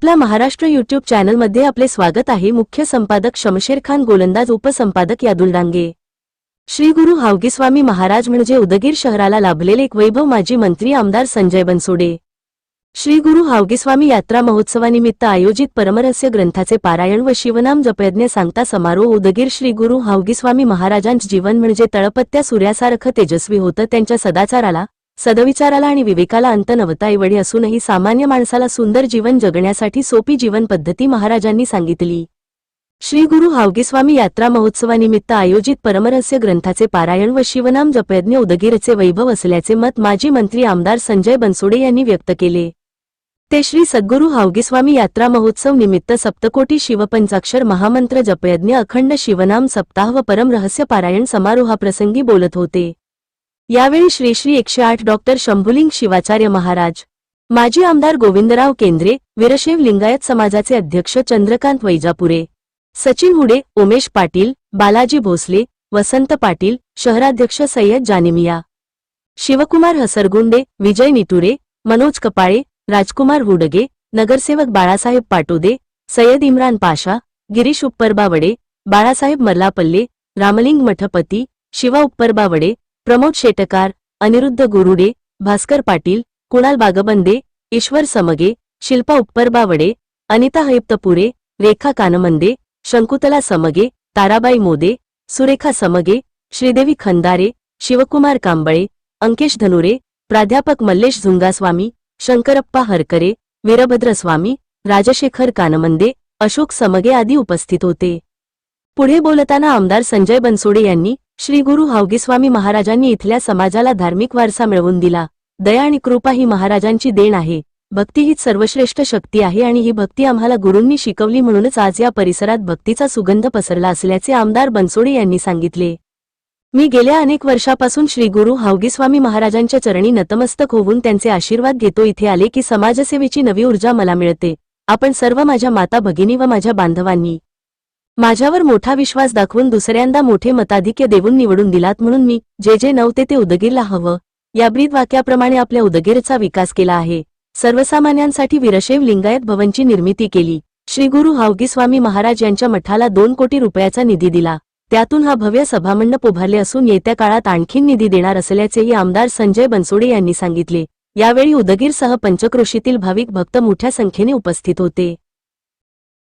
आपला महाराष्ट्र यूट्यूब चॅनलमध्ये आपले स्वागत आहे। मुख्य संपादक शमशेर खान, गोलंदाज उपसंपादक यादुल डांगे। श्री गुरु हावगीस्वामी महाराज म्हणजे उदगीर शहराला लाभलेले एक वैभव। माजी मंत्री आमदार संजय बनसोडे। श्री गुरु हावगीस्वामी यात्रा महोत्सवानिमित्त आयोजित परमरहस्य ग्रंथाचे पारायण व शिवनाम जपयज्ञ सांगता समारोह। उदगीर श्री गुरु हावगीस्वामी महाराजांचे जीवन म्हणजे तळपत्या सूर्यासारखं तेजस्वी होतं। त्यांच्या सदाचाराला, सदविचाराला आणि विवेकाला अंत नव्हता। एवढे असूनही सामान्य माणसाला सुंदर जीवन जगण्यासाठी सोपी जीवन पद्धती महाराजांनी सांगितली। श्री गुरु हावगीस्वामी यात्रा महोत्सवानिमित्त आयोजित परमरहस्य ग्रंथाचे पारायण व शिवनाम जपयज्ञ उदगीरचे वैभव असल्याचे मत माजी मंत्री आमदार संजय बनसोडे यांनी व्यक्त केले। ते श्री सद्गुरु हावगीस्वामी यात्रा महोत्सव निमित्त सप्तकोटी शिवपंचाक्षर महामंत्र जपयज्ञ अखंड शिवनाम सप्ताह व परमरहस्य पारायण समारोहाप्रसंगी बोलत होते। यावेळी श्री 108 डॉक्टर शंभुलिंग शिवाचार्य महाराज, माजी आमदार गोविंदराव केंद्रे, वीरशैव लिंगायत समाजाचे अध्यक्ष चंद्रकांत वैजापुरे, सचिन हुडे, उमेश पाटील, बालाजी भोसले, वसंत पाटील, शहराध्यक्ष सय्यद जानिमिया, शिवकुमार हसरगुंडे, विजय निटुरे, मनोज कपाळे, राजकुमार हुडगे, नगरसेवक बाळासाहेब पाटोदे, सय्यद इम्रान पाशा, गिरीश उप्परबावडे, बाळासाहेब मर्लापल्ले, रामलिंग मठपती, शिवा उप्परबावडे, प्रमोद शेटकार, अनिरुद्ध गुरुडे, भास्कर पाटील, कुणाल बागबंदे, ईश्वर समगे, शिल्पा उप्परबावडे, अनिता हैप्तपुरे, रेखा कानमंदे, शंकुतला समगे, ताराबाई मोदे, सुरेखा समगे, श्रीदेवी खंदारे, शिवकुमार कांबळे, अंकेश धनुरे, प्राध्यापक मल्लेश झुंगास्वामी, शंकरप्पा हरकरे, वीरभद्र स्वामी, राजशेखर कानमंदे, अशोक समगे आदी उपस्थित होते। पुढे बोलताना आमदार संजय बनसोडे यांनी श्री गुरु हावगीस्वामी महाराजांनी इथल्या समाजाला धार्मिक वारसा मिळवून दिला। दया आणि कृपा ही महाराजांची देण आहे। भक्ती हीच सर्वश्रेष्ठ शक्ती आहे आणि ही भक्ती आम्हाला गुरूंनी शिकवली, म्हणूनच आज या परिसरात भक्तीचा सुगंध पसरला असल्याचे आमदार बनसोडे यांनी सांगितले। मी गेल्या अनेक वर्षापासून श्री गुरु हावगीस्वामी महाराजांच्या चरणी नतमस्तक होऊन त्यांचे आशीर्वाद घेतो। इथे आले की समाजसेवेची नवी ऊर्जा मला मिळते। आपण सर्व, माझ्या माता भगिनी व माझ्या बांधवांनी माझ्यावर मोठा विश्वास दाखवून दुसऱ्यांदा मोठे मताधिक्य देऊन निवडून दिलात, म्हणून मी जे नव्हते ते उदगीरला हवं या ब्रीद वाक्याप्रमाणे आपल्या उदगीरचा विकास केला आहे। सर्वसामान्यांसाठी वीरशैव लिंगायत भवनची निर्मिती केली। श्री गुरु हावगीस्वामी महाराज यांच्या मठाला 2 कोटी रुपयाचा निधी दिला। त्यातून हा भव्य सभामंडप उभारले असून येत्या काळात आणखीन निधी देणार असल्याचेही आमदार संजय बनसोडे यांनी सांगितले। यावेळी उदगीरसह पंचक्रोशीतील भाविक भक्त मोठ्या संख्येने उपस्थित होते।